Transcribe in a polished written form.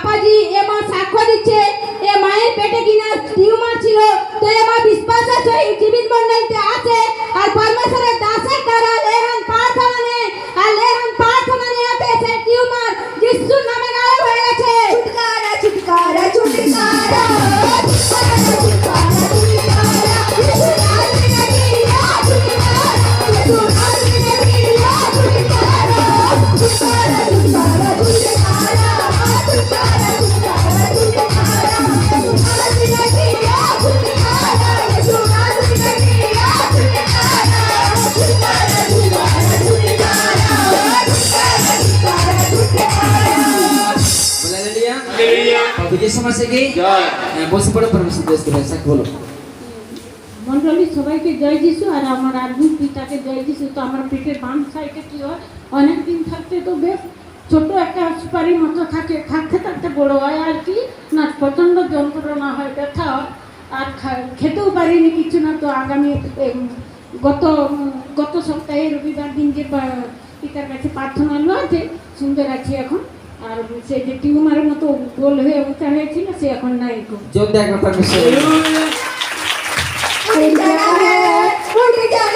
বাবাজি এ মা সাক্ষ্য দিচ্ছে এ মায়ের পেটে কিনা টিউমার ছিল, তো এ মা বিশ্বাসের সহিত জীবিত মণ্ডলীতে আছে আর পরমেশ্বরের দাসের দ্বারা লেহান প্রার্থনা নেই আর লেহান প্রার্থনা নেওয়াতে সেই টিউমার যিশুর নামে গায়েব হয়ে গেছে। ছুটকারা ছুটকারা ছুটকারা বসে পড়ো পরমেশ্বর দেশ বলো। মন্ডলী সবাইকে জয় যিশু আর আমার আদমিক পিতাকে জয় যিশু। তো আমার পেটের বাম সাইডে কি হয়, অনেকদিন থাকতে তো বেশ ছোট একটা সুপারির মতো থাকে, থাকতে থাকতে বড় হয় আর কি না, প্রচণ্ড যন্ত্রণা হয়, ব্যথা হয় আর খেতেও পারিনি কিছু না। তো আগামী গত সপ্তাহে রবিবার দিন যে পিতার কাছে প্রার্থনা আছে সুন্দর আছি এখন। আর সে যে টিউমারের মতো গোল হয়ে উঠা হয়েছিল সে এখন নাই। জোর দেখো পরমেশ্বর। উঠে যাও